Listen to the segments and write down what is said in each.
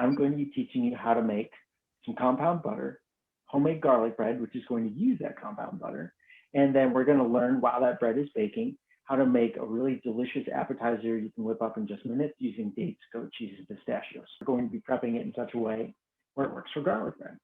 I'm going to be teaching you how to make some compound butter, homemade garlic bread, which is going to use that compound butter. And then we're going to learn while that bread is baking how to make a really delicious appetizer you can whip up in just minutes using dates, goat cheese, and pistachios. We're going to be prepping it in such a way where it works for garlic bread.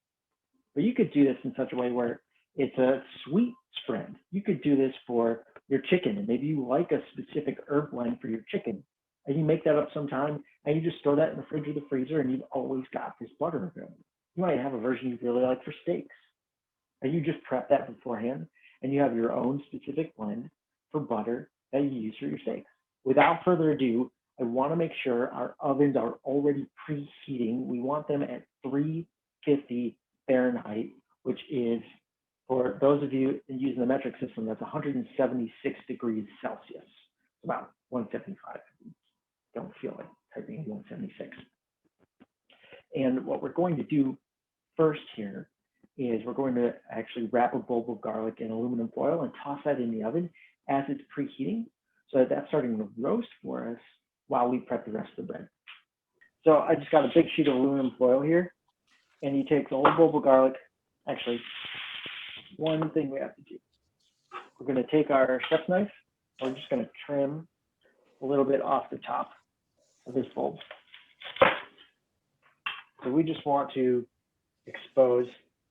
But you could do this in such a way where it's a sweet spread. You could do this for your chicken, and maybe you like a specific herb blend for your chicken, and you make that up sometime, and you just store that in the fridge or the freezer, and you've always got this butter available. You might have a version you really like for steaks, and you just prep that beforehand, and you have your own specific blend for butter that you use for your steaks. Without further ado, I want to make sure our ovens are already preheating. We want them at 350 Fahrenheit, which is, for those of you using the metric system, that's 176 degrees Celsius, about 175. Don't feel like typing 176. And what we're going to do first here is we're going to actually wrap a bulb of garlic in aluminum foil and toss that in the oven as it's preheating, so that that's starting to roast for us while we prep the rest of the bread. So I just got a big sheet of aluminum foil here, and you take the whole bulb of garlic. Actually, one thing we have to do, we're going to take our chef's knife. We're just going to trim a little bit off the top of this bulb. So we just want to expose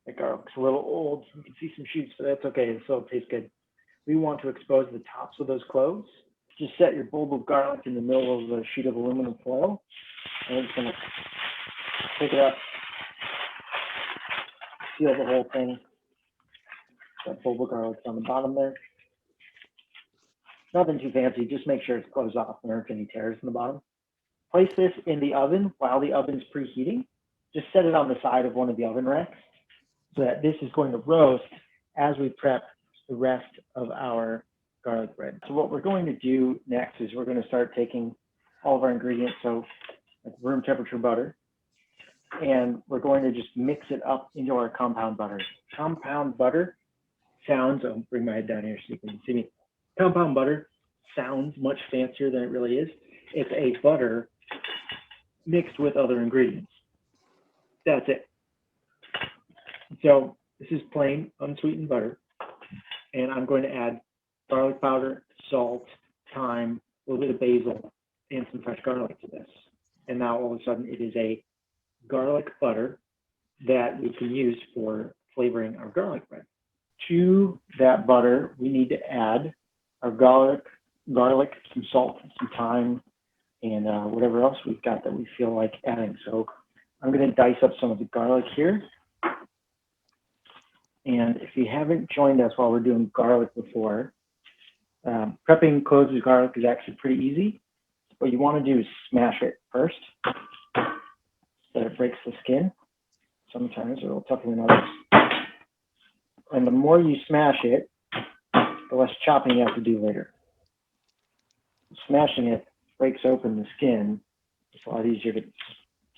the garlic. It's a little old. You can see some shoots, but that's okay. It still tastes good. We want to expose the tops of those cloves. Just set your bulb of garlic in the middle of the sheet of aluminum foil. And we're just going to pick it up, seal the whole thing. That bulb of garlic's on the bottom there. Nothing too fancy, just make sure it's closed off and there aren't any tears in the bottom. Place this in the oven while the oven's preheating. Just set it on the side of one of the oven racks so that this is going to roast as we prep the rest of our garlic bread. So what we're going to do next is we're going to start taking all of our ingredients, so like room temperature butter, and we're going to just mix it up into our compound butter. Compound butter sounds, I'll bring my head down here so you can see me. Compound butter sounds much fancier than it really is. It's a butter mixed with other ingredients. That's it. So this is plain unsweetened butter, and I'm going to add garlic powder, salt, thyme, a little bit of basil, and some fresh garlic to this. And now all of a sudden it is a garlic butter that we can use for flavoring our garlic bread. To that butter, we need to add our garlic, some salt, some thyme, and whatever else we've got that we feel like adding. So I'm going to dice up some of the garlic here. And if you haven't joined us while we're doing garlic before, prepping cloves of garlic is actually pretty easy. What you want to do is smash it first so that it breaks the skin. Sometimes it'll tougher than others. And the more you smash it, the less chopping you have to do later. Smashing it breaks open the skin. It's a lot easier to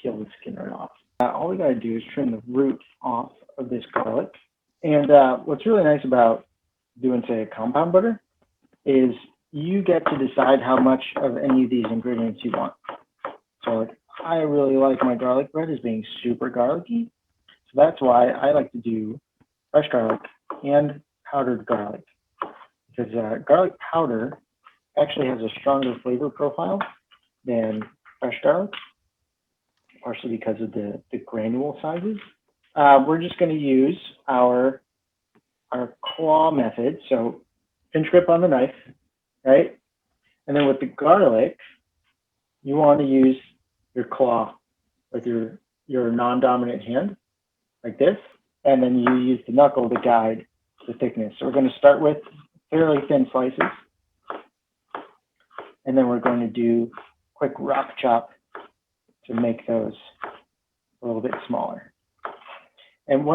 peel the skin right off. All we got to do is trim the root off of this garlic. And what's really nice about doing, say, a compound butter is you get to decide how much of any of these ingredients you want. So like, I really like my garlic bread as being super garlicky. So that's why I like to do fresh garlic and powdered garlic. Because garlic powder actually has a stronger flavor profile than fresh garlic, partially because of the granule sizes. We're just going to use our claw method. So pinch grip on the knife, right? And then with the garlic, you want to use your claw with your non-dominant hand, like this. And then you use the knuckle to guide the thickness. So we're going to start with fairly thin slices. And then we're going to do quick rock chop to make those a little bit smaller. And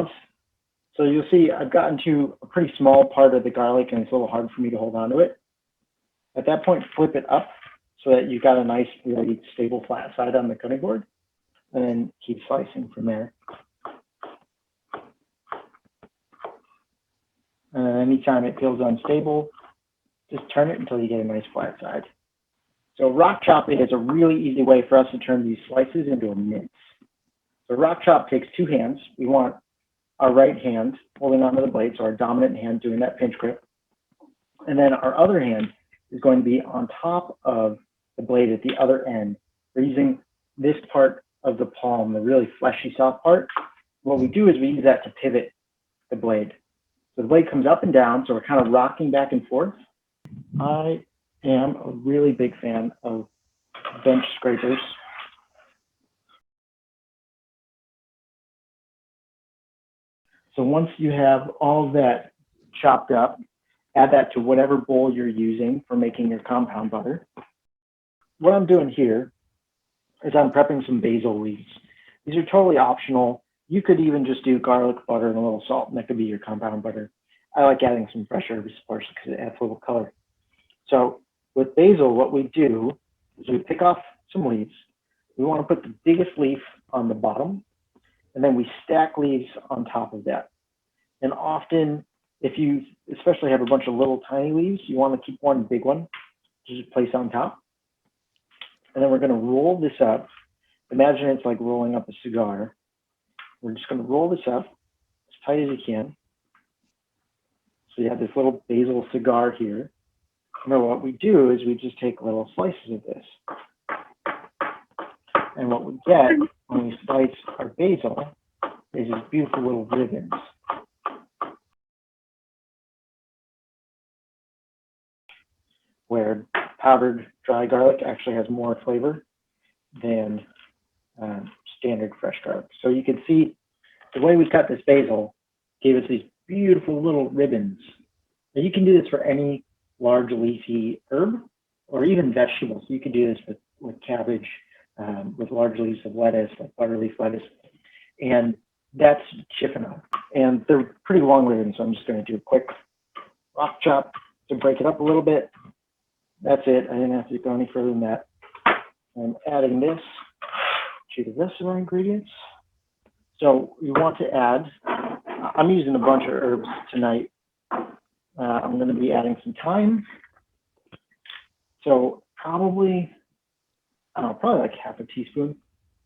so you'll see I've gotten to a pretty small part of the garlic and it's a little hard for me to hold on to it. At that point, flip it up so that you've got a nice, really stable flat side on the cutting board, and then keep slicing from there. And anytime it feels unstable, just turn it until you get a nice flat side. So rock chopping is a really easy way for us to turn these slices into a mince. So rock chop takes two hands. We want our right hand holding onto the blade, so our dominant hand doing that pinch grip. And then our other hand is going to be on top of the blade at the other end. We're using this part of the palm, the really fleshy, soft part. What we do is we use that to pivot the blade. So the blade comes up and down, so we're kind of rocking back and forth. I am a really big fan of bench scrapers. So once you have all that chopped up, add that to whatever bowl you're using for making your compound butter. What I'm doing here is I'm prepping some basil leaves. These are totally optional. You could even just do garlic butter and a little salt, and that could be your compound butter. I like adding some fresh herbs, of course, because it adds a little color. So with basil, what we do is we pick off some leaves. We want to put the biggest leaf on the bottom, and then we stack leaves on top of that. And often, if you especially have a bunch of little tiny leaves, you want to keep one big one to just place on top. And then we're going to roll this up. Imagine it's like rolling up a cigar. We're just going to roll this up as tight as you can. So you have this little basil cigar here. And then what we do is we just take little slices of this. And what we get when we slice our basil is these beautiful little ribbons. Where powdered dry garlic actually has more flavor than standard fresh garlic. So you can see the way we cut this basil gave us these beautiful little ribbons. Now you can do this for any large leafy herb or even vegetables. You can do this with cabbage, with large leaves of lettuce, like butterleaf lettuce. And that's chipping up. And they're pretty long ribbons, so I'm just going to do a quick rock chop to break it up a little bit. That's it. I didn't have to go any further than that. I'm adding this to the rest of our ingredients. So you want to add, I'm using a bunch of herbs tonight. I'm going to be adding some thyme. So probably, I don't know, probably like half a teaspoon,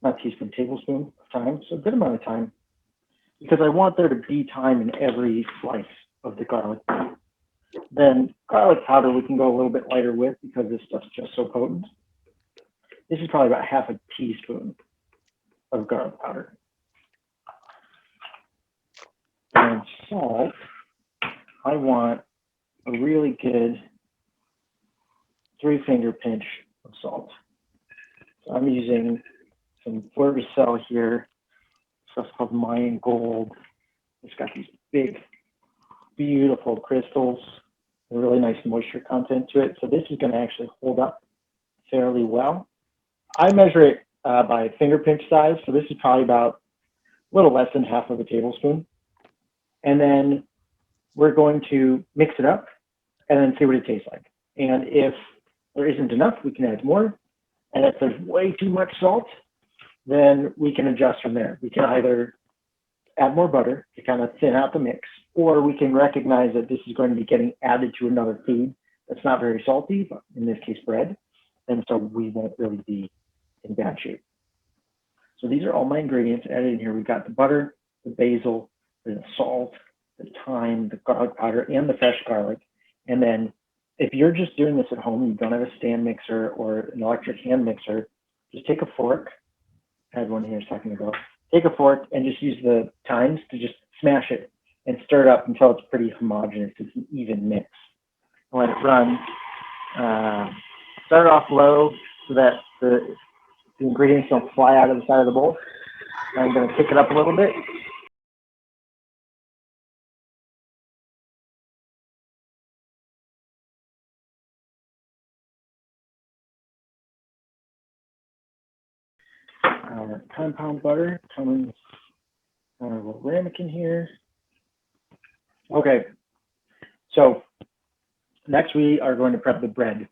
not teaspoon, tablespoon of thyme. So a good amount of thyme, because I want there to be thyme in every slice of the garlic. Then garlic powder we can go a little bit lighter with because this stuff's just so potent. This is probably about half a teaspoon of garlic powder. And salt, I want a really good 3-finger pinch of salt. So I'm using some Fleur de Sel here. Stuff's called Mayan Gold. It's got these big, beautiful crystals, a really nice moisture content to it. So this is going to actually hold up fairly well. I measure it by finger pinch size. So this is probably about a little less than half of a tablespoon. And then we're going to mix it up and then see what it tastes like. And if there isn't enough, we can add more. And if there's way too much salt, then we can adjust from there. We can either add more butter to kind of thin out the mix, or we can recognize that this is going to be getting added to another food that's not very salty, but in this case, bread. And so we won't really be in bad shape. So these are all my ingredients added in here. We've got the butter, the basil, the salt, the thyme, the garlic powder, and the fresh garlic. And then if you're just doing this at home, you don't have a stand mixer or an electric hand mixer, just take a fork. I had one here a second ago. Take a fork and just use the tines to just smash it and stir it up until it's pretty homogenous. It's an even mix. Let it run. Start it off low so that the ingredients don't fly out of the side of the bowl. I'm going to kick it up a little bit. Our compound butter comes on a little ramekin here. Okay, so next we are going to prep the bread.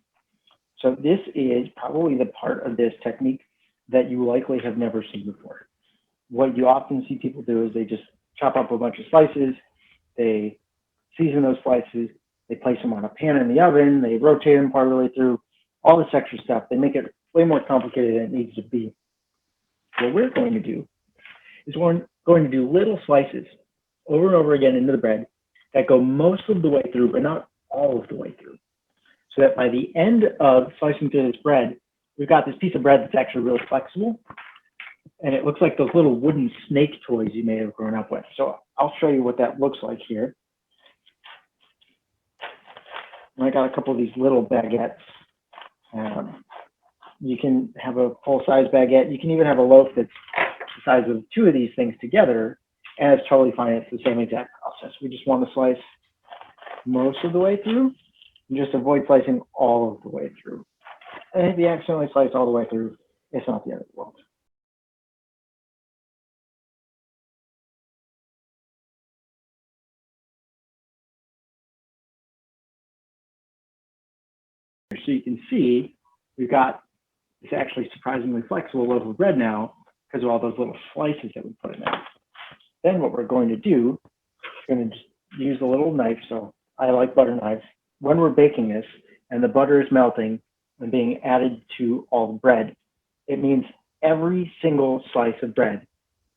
So this is probably the part of this technique that you likely have never seen before. What you often see people do is they just chop up a bunch of slices, they season those slices, they place them on a pan in the oven, they rotate them part of the way through, all this extra stuff. They make it way more complicated than it needs to be. What we're going to do is we're going to do little slices over and over again into the bread that go most of the way through, but not all of the way through. So that by the end of slicing through this bread, we've got this piece of bread that's actually really flexible. And it looks like those little wooden snake toys you may have grown up with. So I'll show you what that looks like here. And I got a couple of these little baguettes. You can have a full-size baguette. You can even have a loaf that's the size of two of these things together, and it's totally fine. It's the same exact process. We just want to slice most of the way through and just avoid slicing all of the way through. And if you accidentally slice all the way through, it's not the end of the world. So you can see we've got this actually surprisingly flexible loaf of bread now because of all those little slices that we put in there. Then what we're going to do, we're going to just use a little knife. So I like butter knives. When we're baking this and the butter is melting and being added to all the bread, it means every single slice of bread,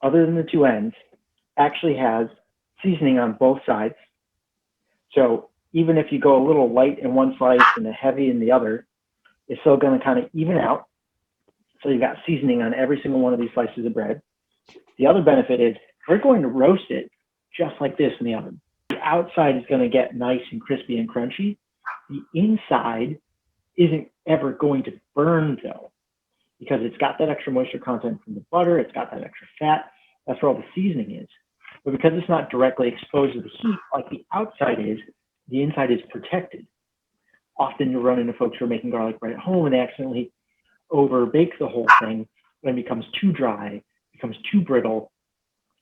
other than the two ends, actually has seasoning on both sides. So even if you go a little light in one slice and a heavy in the other, it's still going to kind of even out. So you've got seasoning on every single one of these slices of bread. The other benefit is we're going to roast it just like this in the oven. The outside is going to get nice and crispy and crunchy. The inside isn't ever going to burn though, because it's got that extra moisture content from the butter. It's got that extra fat. That's where all the seasoning is. But because it's not directly exposed to the heat like the outside is, the inside is protected. Often you'll run into folks who are making garlic bread at home and they accidentally over bake the whole thing when it becomes too dry, becomes too brittle,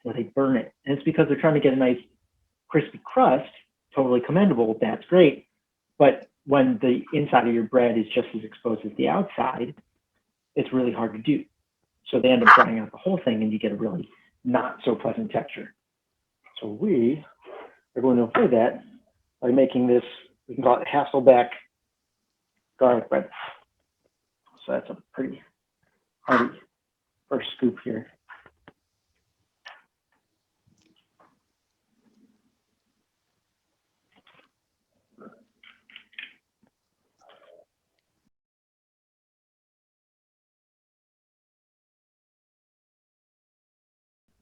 or they burn it. And it's because they're trying to get a nice crispy crust, totally commendable, that's great. But when the inside of your bread is just as exposed as the outside, it's really hard to do. So they end up drying out the whole thing and you get a really not so pleasant texture. So we are going to avoid that by making this, we can call it Hasselback garlic bread. So that's a pretty hearty first scoop here.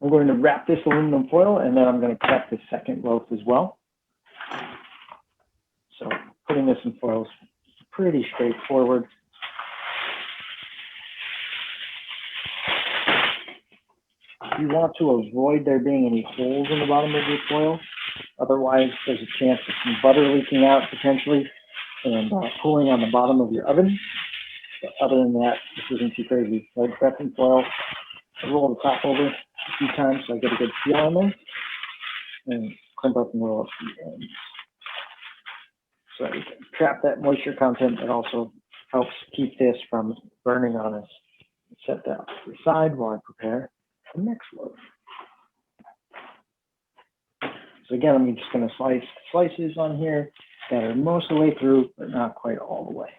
I'm going to wrap this aluminum foil and then I'm going to cut the second loaf as well. So putting this in foil is pretty straightforward. You want to avoid there being any holes in the bottom of your foil. Otherwise, there's a chance of some butter leaking out potentially and cooling on the bottom of your oven. But other than that, this isn't too crazy. So I prep in foil, I roll the top over a few times so I get a good feel on there, and crimp up and roll up the ends. So you can trap that moisture content. It also helps keep this from burning on us. Set that to the side while I prepare the next loaf. So again, I'm just going to slice slices on here that are most of the way through, but not quite all the way.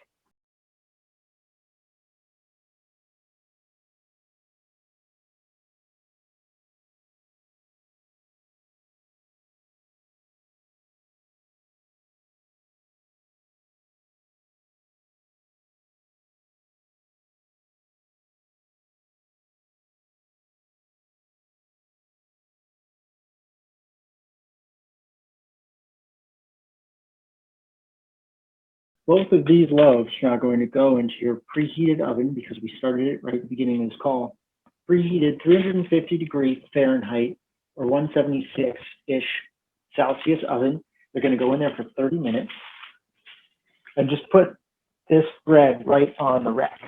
Both of these loaves are now going to go into your preheated oven because we started it right at the beginning of this call. Preheated 350 degrees Fahrenheit or 176-ish Celsius oven. They're going to go in there for 30 minutes. And just put this bread right on the rack.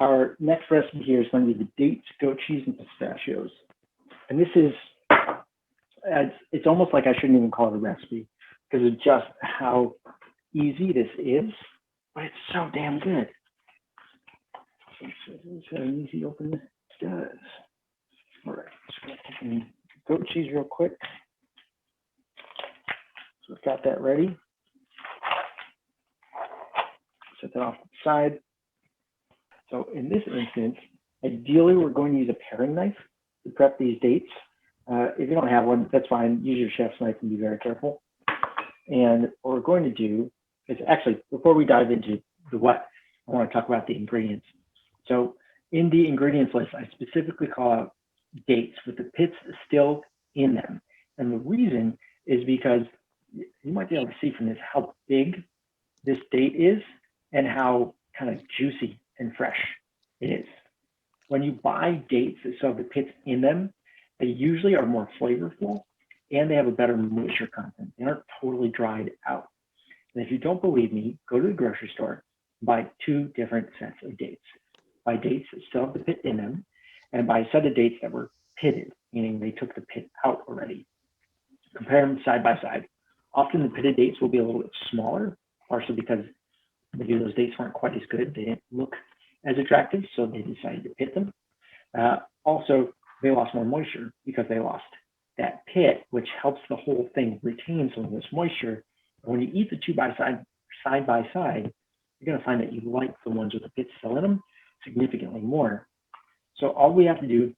Our next recipe here is going to be the dates, goat cheese, and pistachios. And this is, it's almost like I shouldn't even call it a recipe because of just how easy this is, but it's so damn good. It's an easy open does. All right, just gonna open goat cheese real quick. So we've got that ready. Set that off to the side. So in this instance, ideally we're going to use a paring knife. The prep these dates. If you don't have one, that's fine. Use your chef's knife and be very careful. And what we're going to do is actually, before we dive into the what, I want to talk about the ingredients. So in the ingredients list, I specifically call out dates with the pits still in them. And the reason is because you might be able to see from this how big this date is and how kind of juicy and fresh it is. When you buy dates that still have the pits in them, they usually are more flavorful and they have a better moisture content. They aren't totally dried out. And if you don't believe me, go to the grocery store, buy 2 different sets of dates. Buy dates that still have the pit in them, and buy a set of dates that were pitted, meaning they took the pit out already. Compare them side by side. Often the pitted dates will be a little bit smaller, partially because maybe those dates weren't quite as good. They didn't look as attractive, so they decided to pit them. Also, they lost more moisture because they lost that pit, which helps the whole thing retain some of this moisture. And when you eat the 2 side by side, you're going to find that you like the ones with the pit still in them significantly more. So all we have to do,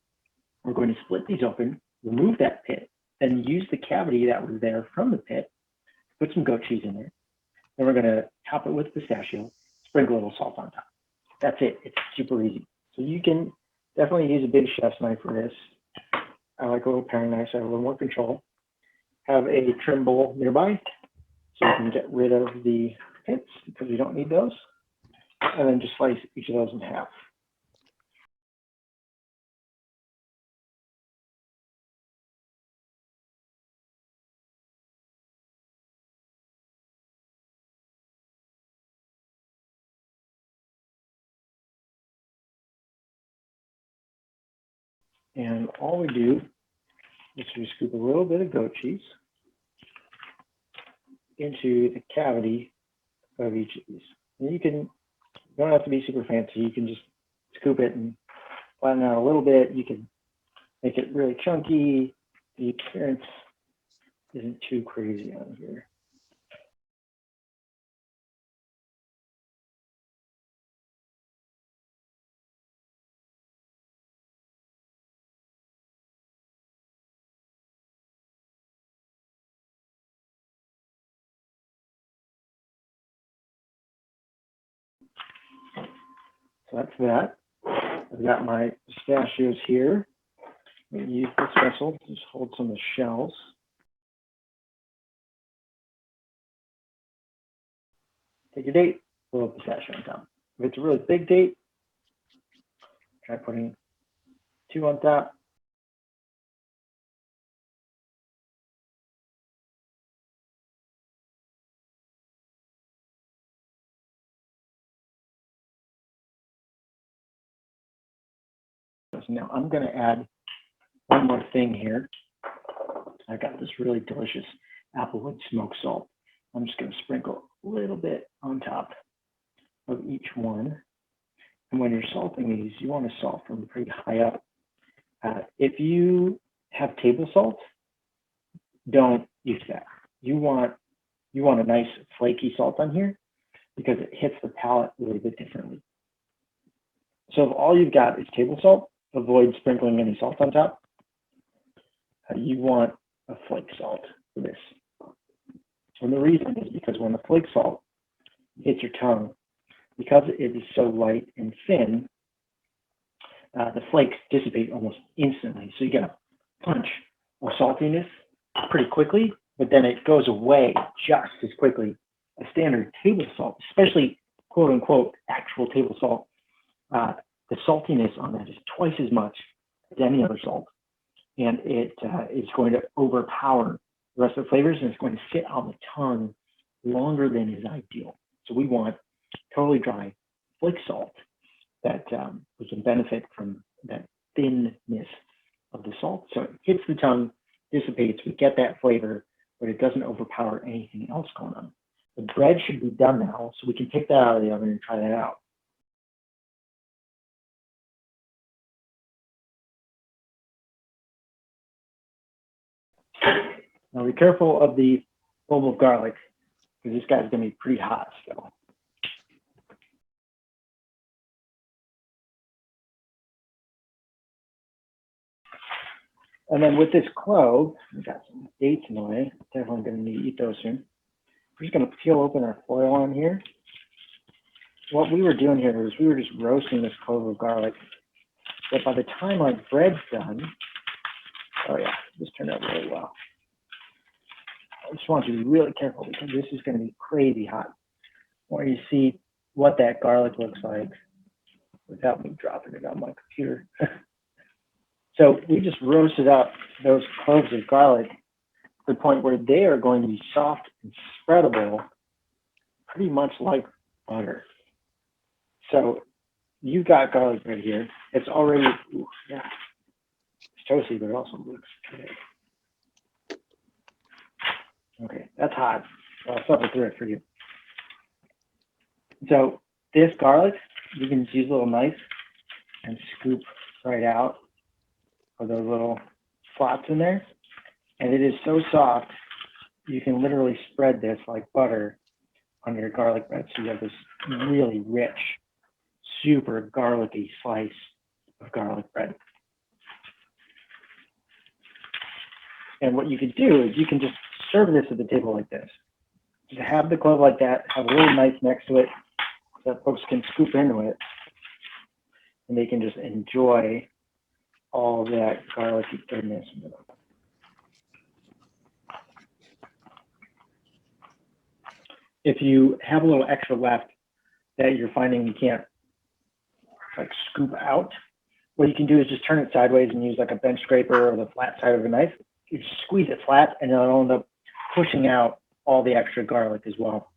we're going to split these open, remove that pit, then use the cavity that was there from the pit, put some goat cheese in there. Then we're going to top it with pistachio, sprinkle a little salt on top. That's it. It's super easy. So you can definitely use a big chef's knife for this. I like a little paring knife, so I have a little more control. Have a trim bowl nearby so you can get rid of the pits because we don't need those. And then just slice each of those in half. And all we do is we scoop a little bit of goat cheese into the cavity of each of these. And you don't have to be super fancy. You can just scoop it and flatten out a little bit. You can make it really chunky. The appearance isn't too crazy on here. So that's that. I've got my pistachios here. I'm going to use this vessel to just hold some of the shells. Take your date, a little pistachio on top. If it's a really big date, try putting 2 on top. Now I'm going to add one more thing here. I got this really delicious applewood smoked salt. I'm just going to sprinkle a little bit on top of each one. And when you're salting these, you want to salt from pretty high up. If you have table salt, don't use that. You want a nice flaky salt on here because it hits the palate a little bit differently. So if all you've got is table salt, avoid sprinkling any salt on top. You want a flake salt for this. And the reason is because when the flake salt hits your tongue, because it is so light and thin, the flakes dissipate almost instantly. So you get a punch of saltiness pretty quickly, but then it goes away just as quickly. A standard table salt, especially quote unquote actual table salt, the saltiness on that is twice as much as any other salt. And it is going to overpower the rest of the flavors, and it's going to sit on the tongue longer than is ideal. So we want totally dry flake salt that we can benefit from that thinness of the salt. So it hits the tongue, dissipates, we get that flavor, but it doesn't overpower anything else going on. The bread should be done now, so we can take that out of the oven and try that out. Now be careful of the bulb of garlic, because this guy's gonna be pretty hot still. And then with this clove, we got some dates in the way. Definitely going to need to eat those soon. We're just going to peel open our foil on here. What we were doing here is we were just roasting this clove of garlic. But by the time our bread's done, oh yeah, this turned out really well. I just want you to be really careful because this is going to be crazy hot. Where you see what that garlic looks like without me dropping it on my computer. So we just roasted up those cloves of garlic to the point where they are going to be soft and spreadable, pretty much like butter. So you've got garlic right here. It's already, ooh, yeah, it's toasty, but it also looks good. Okay, that's hot. I'll suffer through it for you. So this garlic, you can just use a little knife and scoop right out of those little slots in there. And it is so soft, you can literally spread this like butter on your garlic bread. So you have this really rich, super garlicky slice of garlic bread. And what you could do is you can just serve this at the table like this. Just have the clove like that, have a little knife next to it so that folks can scoop into it and they can just enjoy all that garlicky goodness. If you have a little extra left that you're finding you can't like scoop out, what you can do is just turn it sideways and use like a bench scraper or the flat side of a knife. You just squeeze it flat and it'll end up pushing out all the extra garlic as well.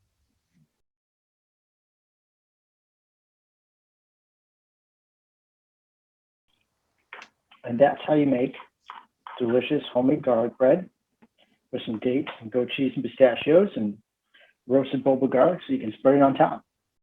And that's how you make delicious homemade garlic bread with some dates and goat cheese and pistachios and roasted bulba garlic so you can spread it on top.